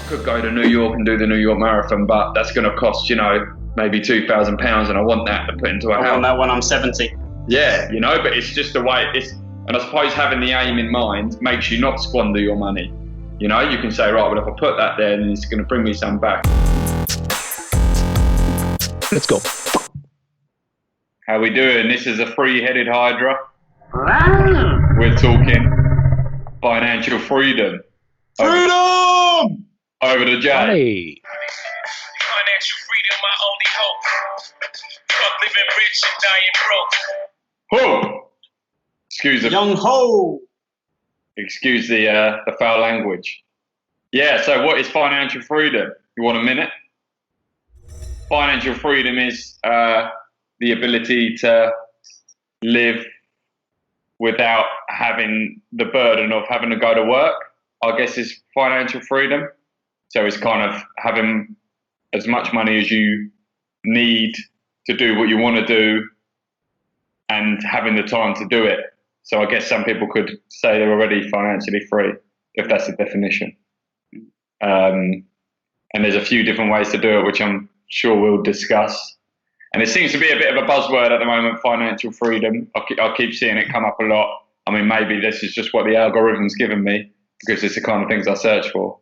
could go to New York and do the New York Marathon, but that's going to cost, you know, maybe £2,000, and I want that to put into a house. I want that when I'm 70. Yeah, you know, but it's just the way it's, and I suppose having the aim in mind makes you not squander your money. You know, you can say, right, well, if I put that there, then it's going to bring me some back. Let's go. How we doing? This is a Three-Headed Hydra. We're talking financial freedom. Freedom! Over to Jay. Hey. Financial freedom, my only hope. Fuck living rich and dying broke. Ho! Excuse the Young ho! excuse the foul language. Yeah. So, what is financial freedom? You want a minute? Financial freedom is the ability to live without having the burden of having to go to work, I guess, is financial freedom. So it's kind of having as much money as you need to do what you want to do and having the time to do it. So I guess some people could say they're already financially free, if that's the definition. And there's a few different ways to do it, which I'm sure we'll discuss. And it seems to be a bit of a buzzword at the moment, financial freedom. I keep seeing it come up a lot. I mean, maybe this is just what the algorithm's given me, because it's the kind of things I search for.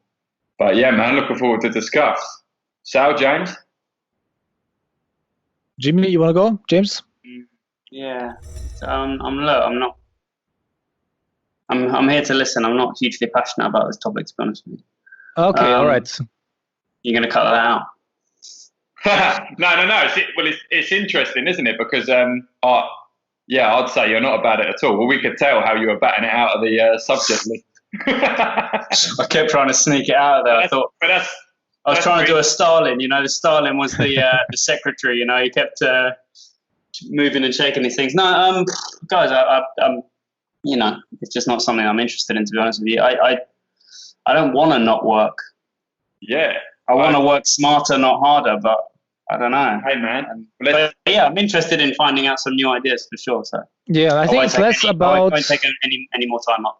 But yeah, man, looking forward to discuss. Sal, James? Jimmy, you want to go? James? Yeah. So, I'm here to listen. I'm not hugely passionate about this topic, to be honest with you. Okay, all right. You're going to cut that out? No. It's interesting, isn't it? Because I'd say you're not about it at all. Well, we could tell how you were batting it out of the subject list. I kept trying to sneak it out of there. I was trying to do a Stalin. You know, the Stalin was the secretary. You know, he kept moving and shaking these things. No, guys, I'm you know, it's just not something I'm interested in, to be honest with you. I don't want to not work. Yeah. I want to work smarter, not harder, but I don't know. Hey, man. But yeah, I'm interested in finding out some new ideas for sure. So Yeah, I think it's less about... I won't take any more time up.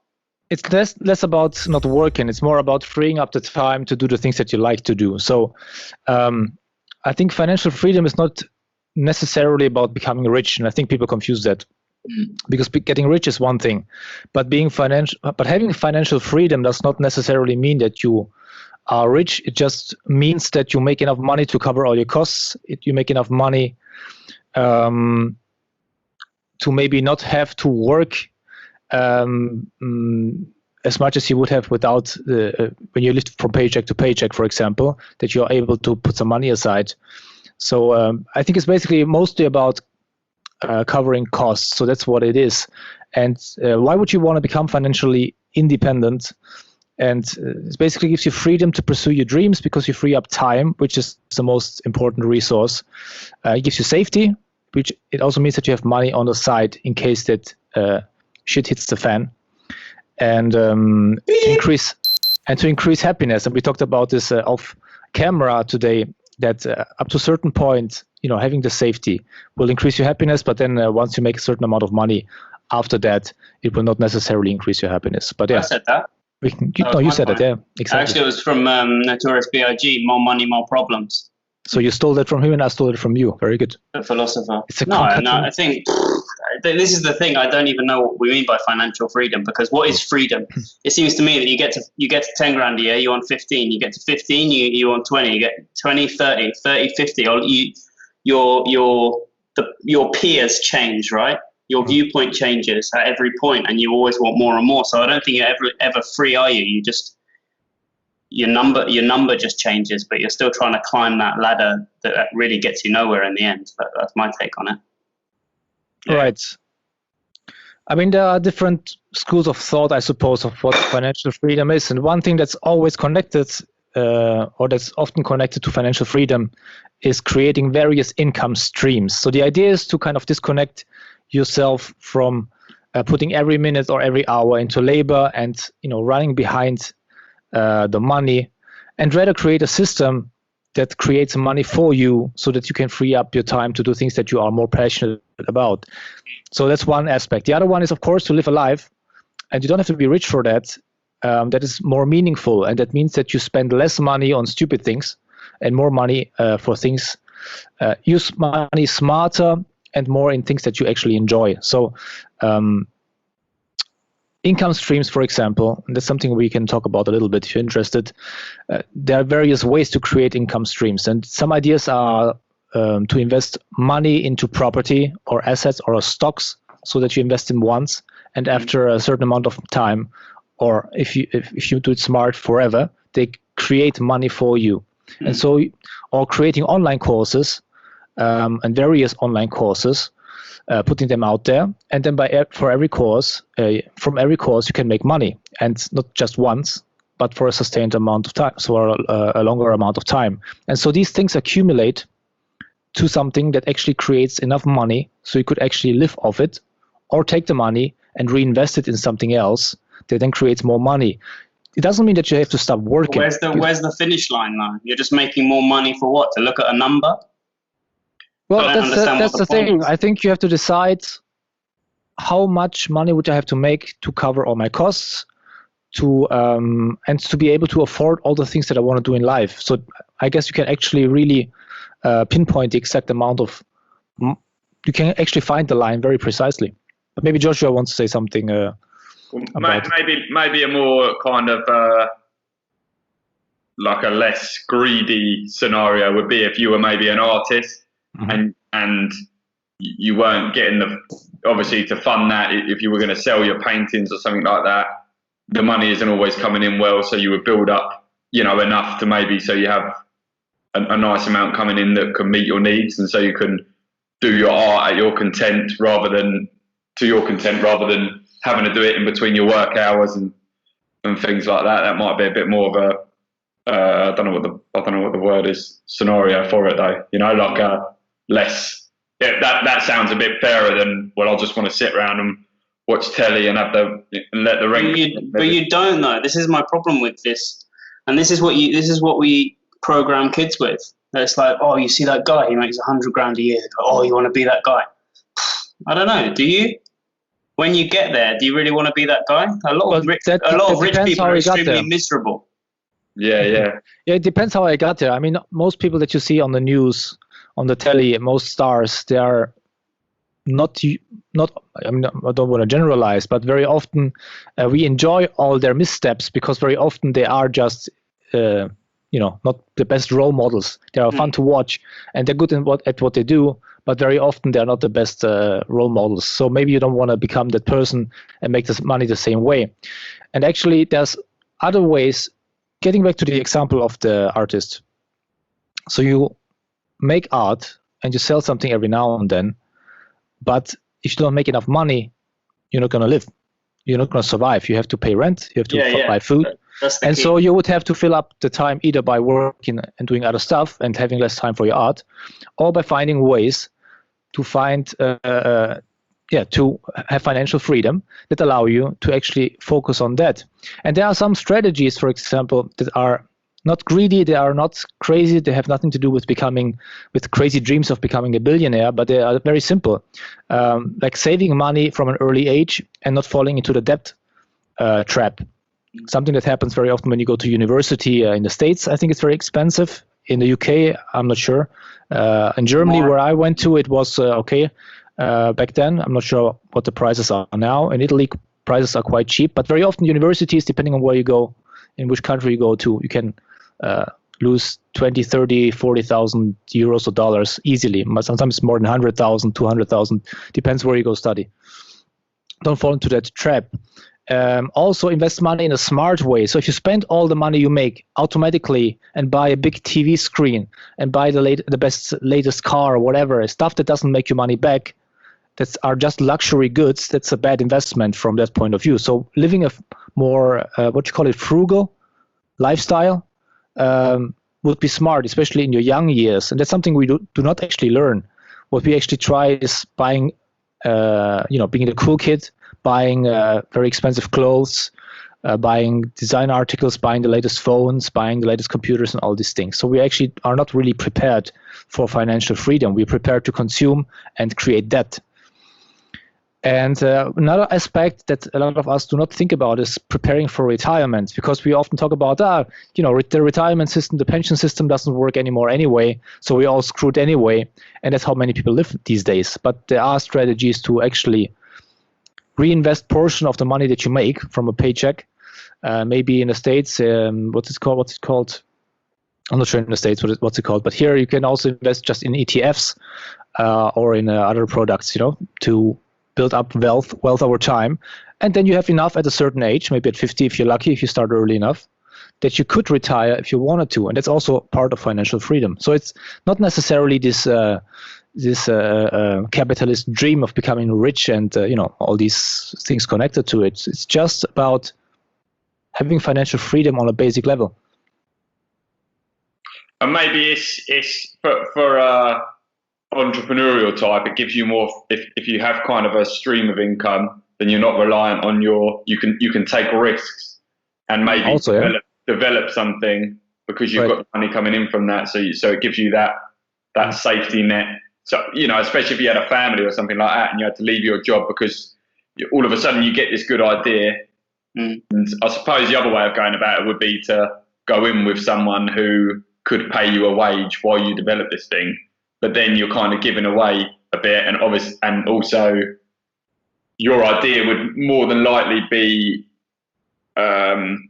It's less about not working. It's more about freeing up the time to do the things that you like to do. So I think financial freedom is not necessarily about becoming rich. And I think people confuse that. Because getting rich is one thing, but having financial freedom does not necessarily mean that you are rich. It just means that you make enough money to cover all your costs. You make enough money to maybe not have to work as much as you would have without when you lived from paycheck to paycheck, for example, that you're able to put some money aside. So I think it's basically mostly about covering costs. So that's what it is. And why would you want to become financially independent? And it basically gives you freedom to pursue your dreams because you free up time, which is the most important resource. It gives you safety, which it also means that you have money on the side in case that shit hits the fan. And to increase happiness. And we talked about this off camera today, that up to a certain point, you know, having the safety will increase your happiness. But then once you make a certain amount of money, after that, it will not necessarily increase your happiness. But yeah, I said that. You said it, yeah, exactly. Actually, it was from Notorious B.I.G., More Money, More Problems. So you stole that from him and I stole it from you. Very good. The philosopher. No, I think this is the thing. I don't even know what we mean by financial freedom, because what is freedom? It seems to me that you get to 10 grand a year, you want 15. You get to 15, you want 20. You get 20, 30, 30, 50. Your peers change, right? Your viewpoint changes at every point, and you always want more and more. So I don't think you're ever free, are you? You just your number just changes, but you're still trying to climb that ladder that really gets you nowhere in the end. That's my take on it. Yeah. Right. I mean, there are different schools of thought, I suppose, of what financial freedom is. And one thing that's always connected, or that's often connected to financial freedom, is creating various income streams. So the idea is to kind of disconnect yourself from putting every minute or every hour into labor and, you know, running behind the money, and rather create a system that creates money for you so that you can free up your time to do things that you are more passionate about. So that's one aspect. The other one is, of course, to live a life, and you don't have to be rich for that. that is more meaningful, and that means that you spend less money on stupid things and more money for things. Use money smarter and more in things that you actually enjoy. So income streams, for example, and that's something we can talk about a little bit if you're interested. There are various ways to create income streams, and some ideas are to invest money into property or assets or stocks, so that you invest in once, and after a certain amount of time, or if you do it smart, forever, they create money for you. And so, or creating online courses and various online courses, putting them out there, and then for every course, from every course you can make money, and not just once, but for a sustained amount of time, so a longer amount of time. And so these things accumulate to something that actually creates enough money so you could actually live off it, or take the money and reinvest it in something else that then creates more money. It doesn't mean that you have to stop working. Where's the finish line, though? You're just making more money for what? To look at a number? Well, that's the thing. I think you have to decide how much money would I have to make to cover all my costs, and to be able to afford all the things that I want to do in life. So I guess you can actually really pinpoint the exact amount of. You can actually find the line very precisely. But maybe Joshua wants to say something. Maybe a more kind of like a less greedy scenario would be if you were maybe an artist, and you weren't getting obviously to fund that. If you were going to sell your paintings or something like that, the money isn't always coming in well, so you would build up, enough to maybe so you have a nice amount coming in that can meet your needs, and so you can do your art at your content rather than having to do it in between your work hours and things like that. That might be a bit more of a I don't know what the word is, scenario for it though. Like a less. Yeah, that sounds a bit fairer than, well, I'll just want to sit around and watch telly and let the ring. But you don't know. This is my problem with this, and this is what we program kids with. It's like, oh, you see that guy? He makes $100,000 a year. Oh, you want to be that guy? I don't know. Do you? When you get there, do you really want to be that guy? A lot of rich people are extremely miserable. Yeah. Yeah, it depends how I got there. I mean, most people that you see on the news, on the telly, most stars, they are not. I mean, I don't want to generalize, but very often we enjoy all their missteps because very often they are just, not the best role models. They are fun to watch and they're good at what they do, but very often they're not the best role models. So maybe you don't want to become that person and make this money the same way. And actually, there's other ways. Getting back to the example of the artist. So you make art and you sell something every now and then, but if you don't make enough money, you're not going to live. You're not going to survive. You have to pay rent. You have to buy food. And so you would have to fill up the time either by working and doing other stuff and having less time for your art, or by finding ways to to have financial freedom that allow you to actually focus on that. And there are some strategies, for example, that are not greedy, they are not crazy, they have nothing to do with crazy dreams of becoming a billionaire, but they are very simple. Like saving money from an early age and not falling into the debt trap. Something that happens very often when you go to university in the States. I think it's very expensive. In the UK, I'm not sure. In Germany, where I went to, it was okay. Back then, I'm not sure what the prices are now. In Italy, prices are quite cheap, but very often universities, depending on where you go, in which country you go to, you can lose 20, 30, 40,000 euros or dollars easily. Sometimes more than 100,000, 200,000, depends where you go study. Don't fall into that trap. Also invest money in a smart way. So if you spend all the money you make automatically and buy a big TV screen and buy the latest car or whatever, stuff that doesn't make you money back, that are just luxury goods, that's a bad investment from that point of view. So living a more, frugal lifestyle would be smart, especially in your young years. And that's something we do not actually learn. What we actually try is buying, being the cool kid, buying very expensive clothes, buying design articles, buying the latest phones, buying the latest computers and all these things. So we actually are not really prepared for financial freedom. We're prepared to consume and create debt. And another aspect that a lot of us do not think about is preparing for retirement, because we often talk about, the retirement system, the pension system doesn't work anymore anyway, so we're all screwed anyway, and that's how many people live these days. But there are strategies to actually reinvest portion of the money that you make from a paycheck. Maybe in the States, what's it called? I'm not sure in the States what's it called, but here you can also invest just in ETFs or in other products, to build up wealth over time. And then you have enough at a certain age, maybe at 50 if you're lucky, if you start early enough, that you could retire if you wanted to. And that's also part of financial freedom. So it's not necessarily this capitalist dream of becoming rich and all these things connected to it. It's just about having financial freedom on a basic level. And maybe it's for entrepreneurial type, it gives you more. If you have kind of a stream of income, then you're not reliant on you can take risks and maybe also, develop something because you've got money coming in from that. So it gives you that safety net. So especially if you had a family or something like that, and you had to leave your job because all of a sudden you get this good idea. And I suppose the other way of going about it would be to go in with someone who could pay you a wage while you develop this thing. But then you're kind of giving away a bit, and also your idea would more than likely be kind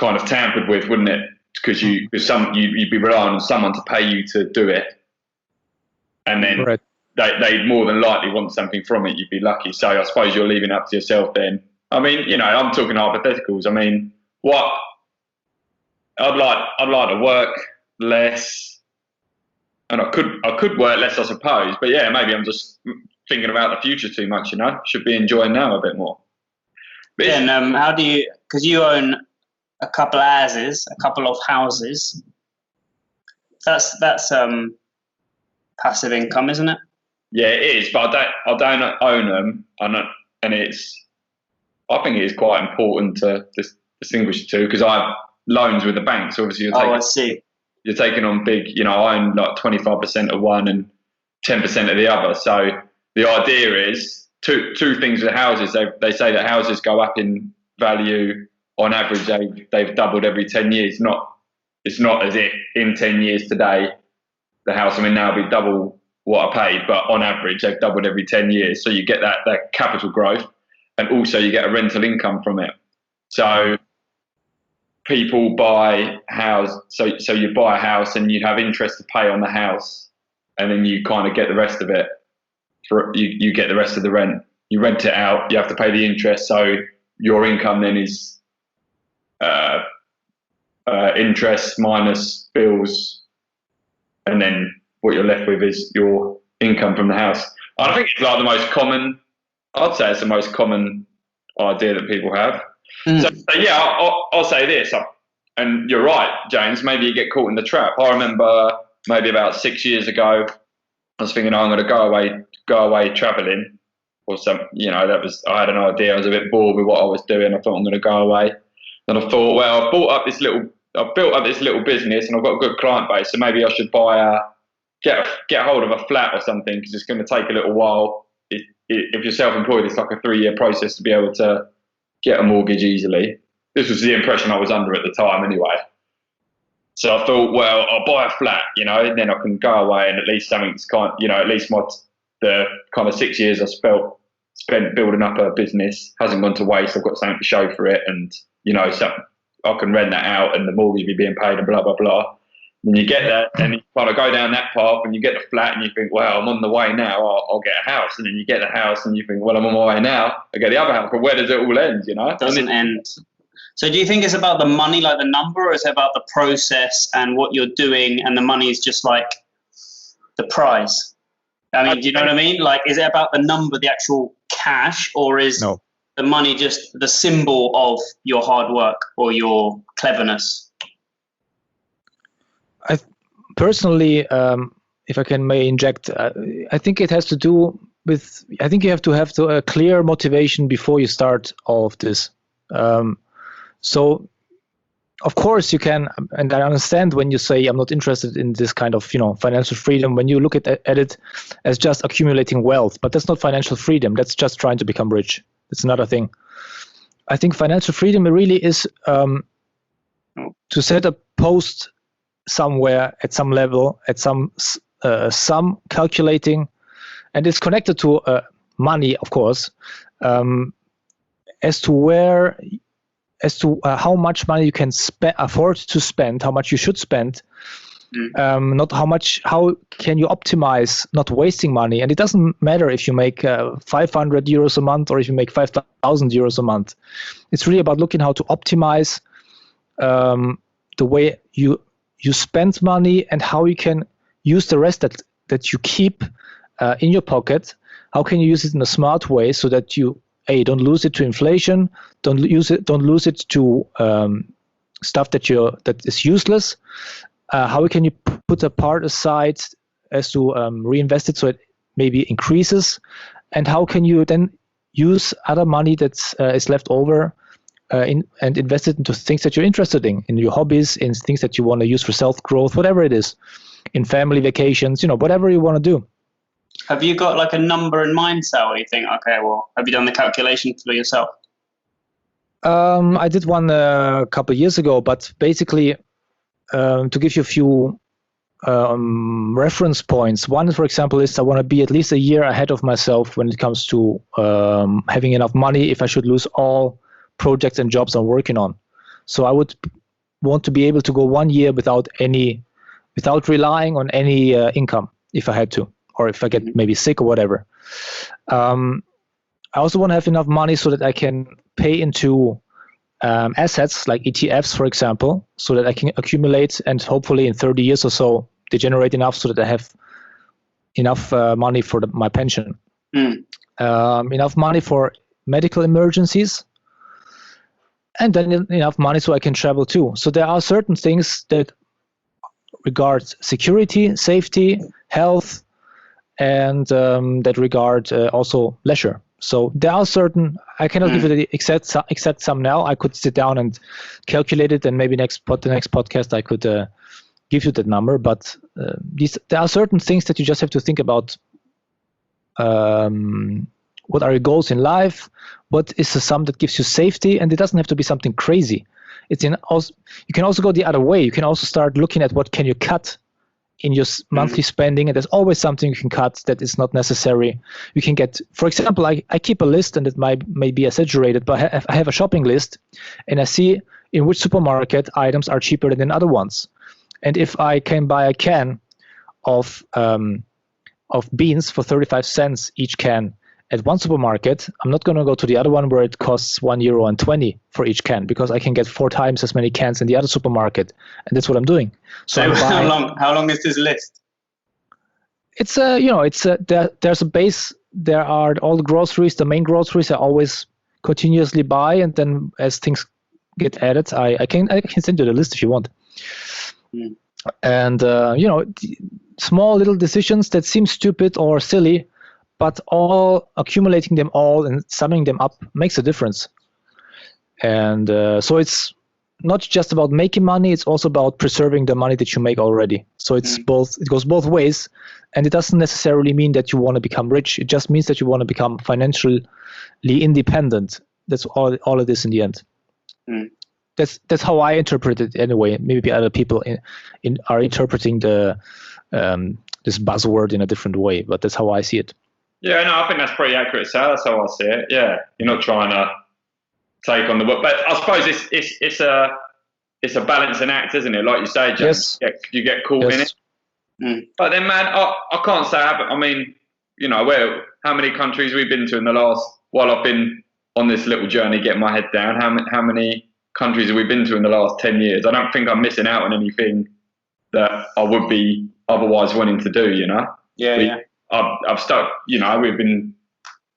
of tampered with, wouldn't it? Because you'd be relying on someone to pay you to do it, and then they more than likely want something from it. You'd be lucky. So I suppose you're leaving it up to yourself then. I mean, I'm talking hypotheticals. I mean, what I'd like to work less. And I could work less, I suppose. But yeah, maybe I'm just thinking about the future too much, Should be enjoying now a bit more. But and how do you, because you own a couple of houses, that's passive income, isn't it? Yeah, it is, but I don't own them, and I think it is quite important to distinguish the two, because I have loans with the bank, so obviously I see. You're taking on big, I own like 25% of one and 10% of the other. So the idea is two things with houses. They say that houses go up in value on average. They've doubled every 10 years. It's not as if in 10 years today, the house I'm in now will be double what I paid, but on average, they've doubled every 10 years. So you get that capital growth, and also you get a rental income from it. So people buy house, so you buy a house and you have interest to pay on the house, and then you kind of get the rest of it. You get the rest of the rent. You rent it out. You have to pay the interest. So your income then is interest minus bills, and then what you're left with is your income from the house. I think it's like the most common. I'd say it's the most common idea that people have. So yeah, I'll say this, and you're right, James. Maybe you get caught in the trap. I remember maybe about 6 years ago, I was thinking, I'm going to go away traveling, or some. I had an idea. I was a bit bored with what I was doing. I thought I'm going to go away, and I thought, well, I've built up this little business, and I've got a good client base, so maybe I should get hold of a flat or something, because it's going to take a little while. If you're self-employed, it's like a 3-year process to be able to get a mortgage easily. This was the impression I was under at the time anyway. So I thought, well, I'll buy a flat, and then I can go away, and at least something's at least the kind of 6 years I spent building up a business hasn't gone to waste. I've got something to show for it, and, so I can rent that out, and the mortgage will be being paid, and blah, blah, blah. And you get that, and you kind of go down that path, and you get the flat, and you think, well, I'm on the way now, I'll get a house. And then you get the house, and you think, well, I'm on my way now, I get the other house. But where does it all end, It doesn't end. So do you think it's about the money, like the number, or is it about the process and what you're doing, and the money is just like the prize? I mean, do you know what I mean? Like, is it about the number, the actual cash, or is the money just the symbol of your hard work or your cleverness? I personally, if I may inject, I think it has to do with, I think you have to have a clear motivation before you start all of this. So of course you can, and I understand when you say I'm not interested in this kind of financial freedom, when you look at it as just accumulating wealth, but that's not financial freedom. That's just trying to become rich. It's another thing. I think financial freedom really is to set a post somewhere at some level, at some calculating, and it's connected to money, of course, as to how much money you can afford to spend, how much you should spend, not how can you optimize not wasting money. And it doesn't matter if you make 500 euros a month or if you make 5,000 euros a month. It's really about looking how to optimize the way you spend money and how you can use the rest that you keep in your pocket. How can you use it in a smart way so that you don't lose it to inflation, don't lose it to stuff that is useless. How can you put a part aside as to reinvest it so it maybe increases, and how can you then use other money that is left over and invest it into things that you're interested in your hobbies, in things that you want to use for self-growth, whatever it is, in family vacations, whatever you want to do. Have you got like a number in mind, Sal, where you think, okay, well, have you done the calculation for yourself? I did one a couple of years ago, but basically, to give you a few reference points. One, for example, is I want to be at least a year ahead of myself when it comes to having enough money if I should lose all projects and jobs I'm working on. So I would want to be able to go 1 year without relying on any income if I had to, or if I get maybe sick or whatever. I also want to have enough money so that I can pay into assets like ETFs, for example, so that I can accumulate and hopefully in 30 years or so, they generate enough so that I have enough money for my pension. Enough money for medical emergencies, and then enough money so I can travel too. So there are certain things that regard security, safety, health, and that regard also leisure. So there are certain, I cannot give you the exact sum now. I could sit down and calculate it, and maybe the next podcast I could give you that number. But there are certain things that you just have to think about. What are your goals in life? What is the sum that gives you safety? And it doesn't have to be something crazy. You can also go the other way. You can also start looking at what can you cut in your monthly spending, and there's always something you can cut that is not necessary. You can get, for example, I keep a list, and it may be exaggerated, but I have a shopping list, and I see in which supermarket items are cheaper than other ones. And if I can buy a can of beans for 35 cents each can at one supermarket, I'm not going to go to the other one where it costs €1.20 for each can, because I can get 4 times as many cans in the other supermarket, and that's what I'm doing. So how long is this list? It's there's a base. There are all the groceries, the main groceries I always continuously buy, and then as things get added, I can send you the list if you want. And small little decisions that seem stupid or silly, but all accumulating them all and summing them up makes a difference. And so it's not just about making money, it's also about preserving the money that you make already. So it's both. It goes both ways, and it doesn't necessarily mean that you want to become rich. It just means that you want to become financially independent. That's all it is in the end. That's how I interpret it anyway. Maybe other people are interpreting this buzzword in a different way, but that's how I see it. Yeah, no, I think that's pretty accurate, Sal. That's how I see it. Yeah, you're not trying to take on the work, but I suppose it's a balancing act, isn't it? Like you say, James, you get caught in it. But then, man, I can't say. I mean, how many countries we've been to in the last? While I've been on this little journey, getting my head down, how many countries have we been to in the last 10 years? I don't think I'm missing out on anything that I would be otherwise wanting to do. Yeah. I've stuck. We've been.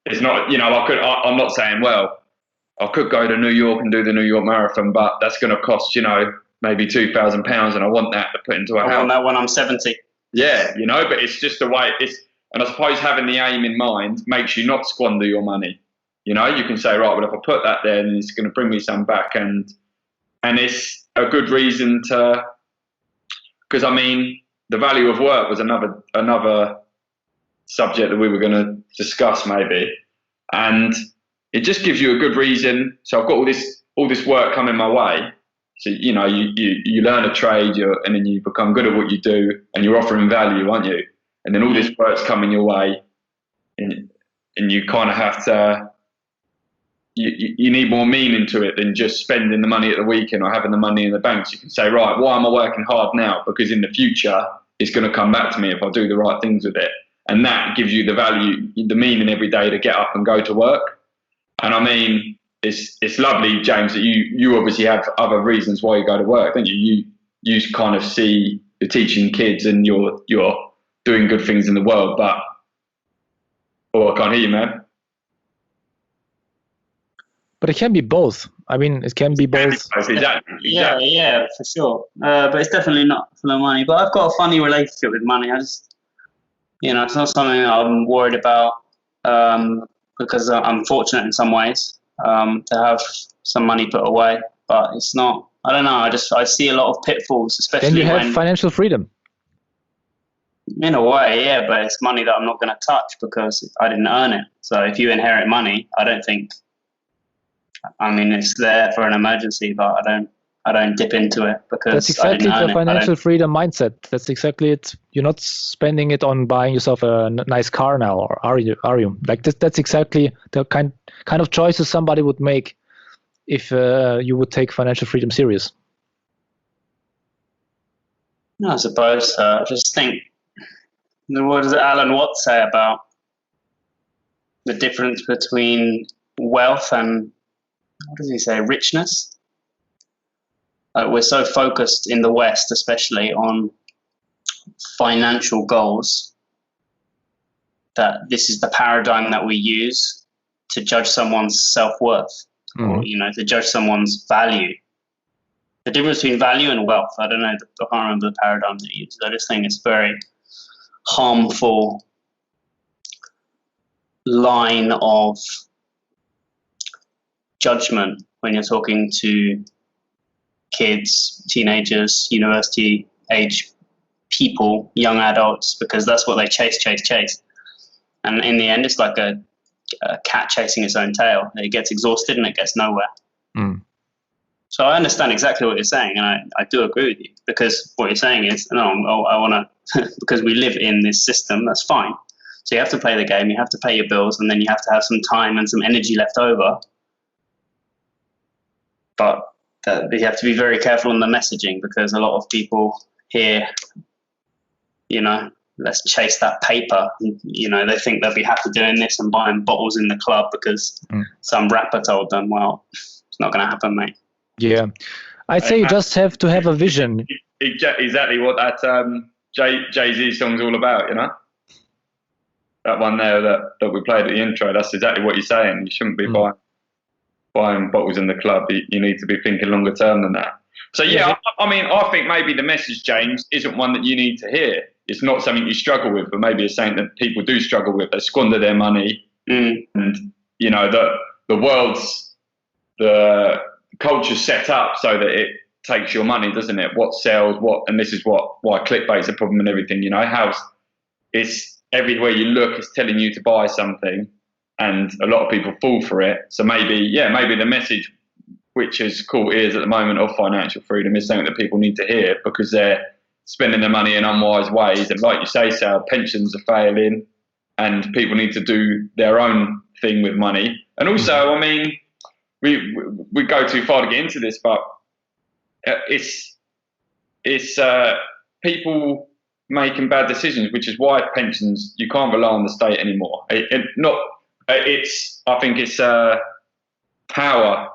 It's not. I'm not saying, well, I could go to New York and do the New York Marathon, but that's going to cost, maybe £2,000, and I want that to put into a house. I want that when I'm 70. Yeah, but it's just the way it is. And I suppose having the aim in mind makes you not squander your money. You can say, right, well, if I put that there, then it's going to bring me some back, and that's a good reason to, because I mean, the value of work was another subject that we were going to discuss maybe, and it just gives you a good reason. So I've got all this work coming my way. So you know, you learn a trade, and then you become good at what you do, and you're offering value, aren't you? And then all this work's coming your way, and you kind of have to. You need more meaning to it than just spending the money at the weekend or having the money in the bank. So you can say, right, why am I working hard now? Because in the future, it's going to come back to me if I do the right things with it. And that gives you the value, the meaning every day to get up and go to work. And I mean, it's lovely, James, that you obviously have other reasons why you go to work, don't you? You kind of see you're teaching kids and you're doing good things in the world. But I can't hear you, man. But it can be both. I mean, it can be both. Exactly. Yeah, for sure. But it's definitely not for the money. But I've got a funny relationship with money. I just, it's not something I'm worried about because I'm fortunate in some ways to have some money put away. But it's not. I don't know. I see a lot of pitfalls, especially when you have financial freedom. In a way, yeah. But it's money that I'm not going to touch because I didn't earn it. So if you inherit money, I don't think. I mean, it's there for an emergency, but I don't dip into it because that's exactly the financial freedom mindset. That's exactly it. You're not spending it on buying yourself a nice car now, or are you? Like that's exactly the kind of choices somebody would make if you would take financial freedom serious. I suppose. I just think, what does Alan Watts say about the difference between wealth and, what does he say, richness? We're so focused in the West, especially on financial goals, that this is the paradigm that we use to judge someone's self-worth, or to judge someone's value. The difference between value and wealth, I don't know, I can't remember the paradigm that he uses. I just think it's very harmful line of judgment when you're talking to kids, teenagers, university age people, young adults, because that's what they chase. And in the end, it's like a cat chasing its own tail. It gets exhausted and it gets nowhere. So I understand exactly what you're saying, and I do agree with you, because what you're saying is, no, I want to, because we live in this system, that's fine. So you have to play the game, you have to pay your bills, and then you have to have some time and some energy left over. But you have to be very careful on the messaging, because a lot of people here, let's chase that paper. They think they'll be happy doing this and buying bottles in the club because some rapper told them. Well, it's not going to happen, mate. Yeah. I'd say you just have to have a vision. Exactly what that Jay-Z song's all about, That one there that we played at the intro, that's exactly what you're saying. You shouldn't be buying bottles in the club. You need to be thinking longer term than that. So I think maybe the message, James, isn't one that you need to hear. It's not something you struggle with, but maybe it's something that people do struggle with. They squander their money, and the culture's set up so that it takes your money, doesn't it? What sells, and this is why clickbait's a problem and everything. How it's everywhere you look, it's telling you to buy something. And a lot of people fall for it. So maybe the message, which has caught ears at the moment of financial freedom, is something that people need to hear, because they're spending their money in unwise ways. And like you say, Sal, pensions are failing, and people need to do their own thing with money. And also, I mean, we go too far to get into this, but it's people making bad decisions, which is why pensions, you can't rely on the state anymore. I think it's power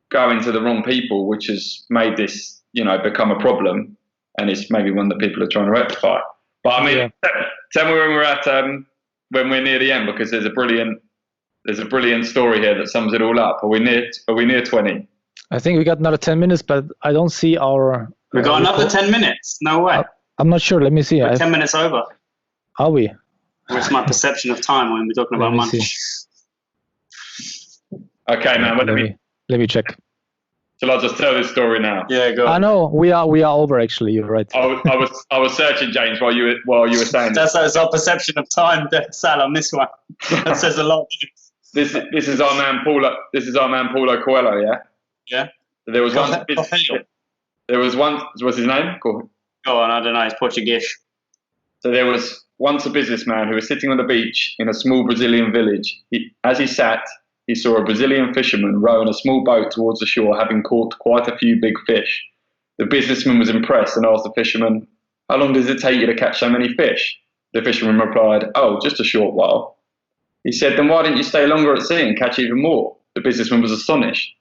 going to the wrong people, which has made this, become a problem, and it's maybe one that people are trying to rectify. But I mean, tell me when we're near the end, because there's a brilliant story here that sums it all up. Are we near 20? I think we got another 10 minutes, but I don't see our. We got another 10 minutes. No way. I'm not sure. Let me see. We're 10 minutes over. Are we? What's my perception of time when we're talking about money? Okay, man. Let me check. Shall I just tell this story now? Yeah, go on. I know we are over. Actually, you're right. I was searching, James, while you were saying that's our perception of time, Sal, on this one. That says a lot. This is our man Paulo. This is our man Paulo Coelho. Yeah. Yeah. There was once. What's his name? Go on. I don't know. It's Portuguese. So there was once a businessman who was sitting on the beach in a small Brazilian village. As he sat, he saw a Brazilian fisherman rowing a small boat towards the shore, having caught quite a few big fish. The businessman was impressed and asked the fisherman, "How long does it take you to catch so many fish?" The fisherman replied, "Oh, just a short while." He said, "Then why didn't you stay longer at sea and catch even more?" The businessman was astonished.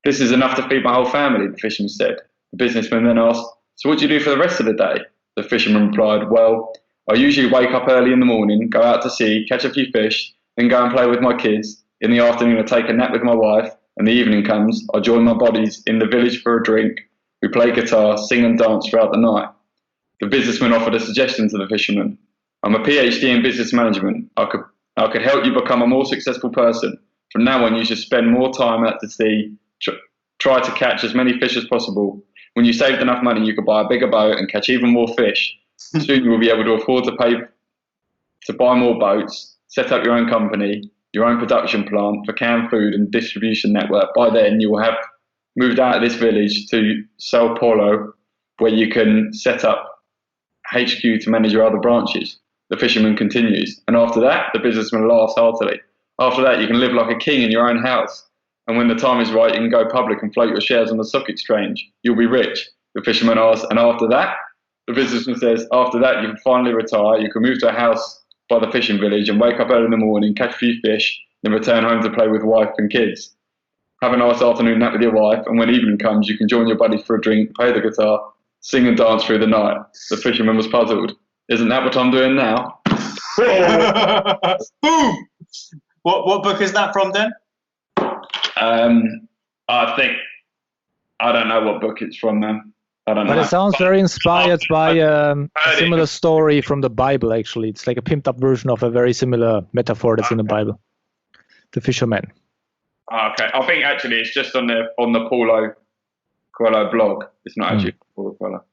"This is enough to feed my whole family," the fisherman said. The businessman then asked, "So what do you do for the rest of the day?" The fisherman replied, "Well, I usually wake up early in the morning, go out to sea, catch a few fish, then go and play with my kids. In the afternoon, I take a nap with my wife, and the evening comes, I join my buddies in the village for a drink. We play guitar, sing and dance throughout the night." The businessman offered a suggestion to the fisherman. "I'm a PhD in business management. I could help you become a more successful person. From now on, you should spend more time out to sea, try to catch as many fish as possible. When you saved enough money, you could buy a bigger boat and catch even more fish. Soon you will be able to afford to buy more boats, set up your own company, your own production plant for canned food and distribution network. By then, you will have moved out of this village to Sao Paulo, where you can set up HQ to manage your other branches." The fisherman continues, "And after that," the businessman laughs heartily, "after that, you can live like a king in your own house. And when the time is right, you can go public and float your shares on the stock exchange. You'll be rich." The fisherman asks, "And after that?" The businessman says, "After that, you can finally retire. You can move to a house by the fishing village and wake up early in the morning, catch a few fish, then return home to play with wife and kids. Have a nice afternoon nap with your wife, and when evening comes, you can join your buddies for a drink, play the guitar, sing and dance through the night." The fisherman was puzzled. "Isn't that what I'm doing now?" Boom! What book is that from, then? I don't know what book it's from, man. I don't know. But it sounds very inspired by a similar story from the Bible, actually. It's like a pimped up version of a very similar metaphor that's in the Bible. The fisherman. Okay. I think actually it's just on the Paulo Coelho blog. It's not actually Paulo Coelho.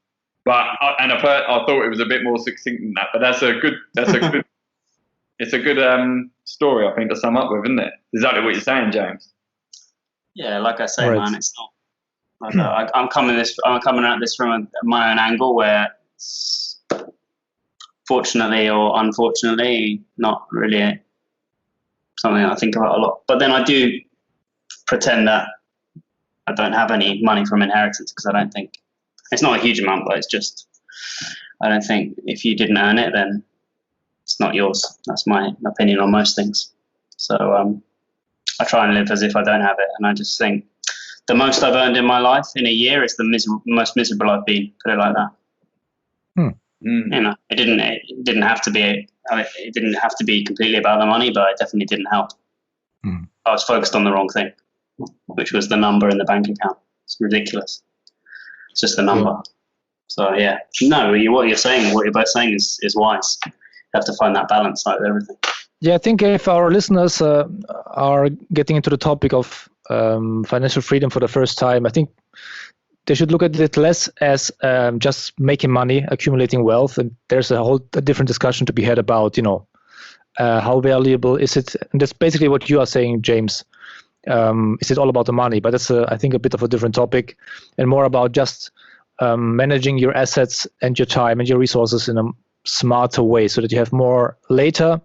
But I thought it was a bit more succinct than that. But that's a good it's a good story, I think, to sum up with, isn't it? Exactly what you're saying, James. Yeah, like I say, man, it's not. I'm coming at this from my own angle, where it's, fortunately or unfortunately, not really something I think about a lot. But then I do pretend that I don't have any money from inheritance, because I don't think it's not a huge amount, but it's just, I don't think if you didn't earn it, then it's not yours. That's my opinion on most things. So I try and live as if I don't have it, and I just think the most I've earned in my life in a year is the most miserable I've been. Put it like that. You know, it didn't have to be. It didn't have to be completely about the money, but it definitely didn't help. I was focused on the wrong thing, which was the number in the bank account. It's ridiculous. It's just the number. So yeah, no, what you're saying, what you're both saying is wise. You have to find that balance out of everything. Yeah, I think if our listeners are getting into the topic of financial freedom for the first time, I think they should look at it less as just making money, accumulating wealth. And there's a different discussion to be had about, how valuable is it? And that's basically what you are saying, James. Is it all about the money? But that's, I think, a bit of a different topic, and more about just managing your assets and your time and your resources in a smarter way, so that you have more later,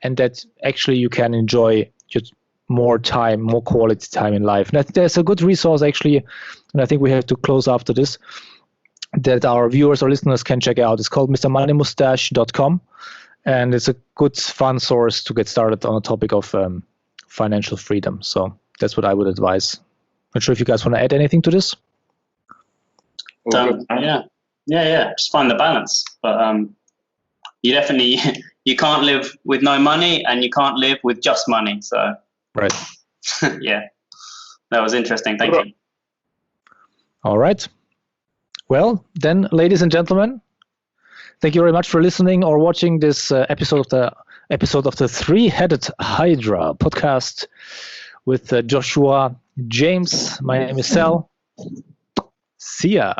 and that actually you can enjoy just more time, more quality time in life. And there's a good resource, actually, and I think we have to close after this, that our viewers or listeners can check out. It's called MrMoneyMustache.com, and it's a good, fun source to get started on the topic of financial freedom. So that's what I would advise. Not sure if you guys want to add anything to this. Yeah. Just find the balance. But you definitely you can't live with no money, and you can't live with just money. So right. Yeah, that was interesting. Thank you. All right. Well, then, ladies and gentlemen, thank you very much for listening or watching this episode of the Three-Headed Hydra podcast with Joshua, James. My name is Sal. See ya.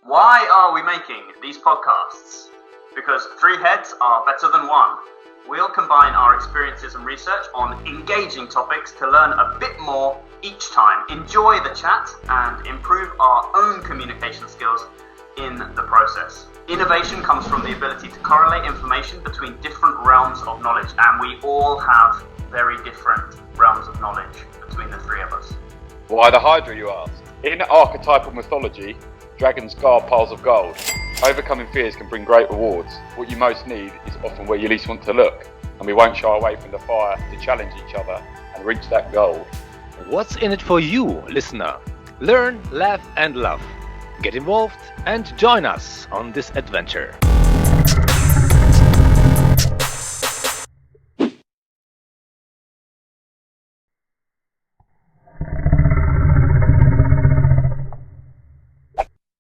Why are we making these podcasts? Because 3 heads are better than 1. We'll combine our experiences and research on engaging topics to learn a bit more each time, enjoy the chat, and improve our own communication skills in the process. Innovation comes from the ability to correlate information between different realms of knowledge, and we all have very different realms of knowledge between the 3 of us. Why the Hydra, you ask? In archetypal mythology, dragons guard piles of gold. Overcoming fears can bring great rewards. What you most need is often where you least want to look, and we won't shy away from the fire to challenge each other and reach that goal. What's in it for you, listener? Learn, laugh and love. Get involved and join us on this adventure.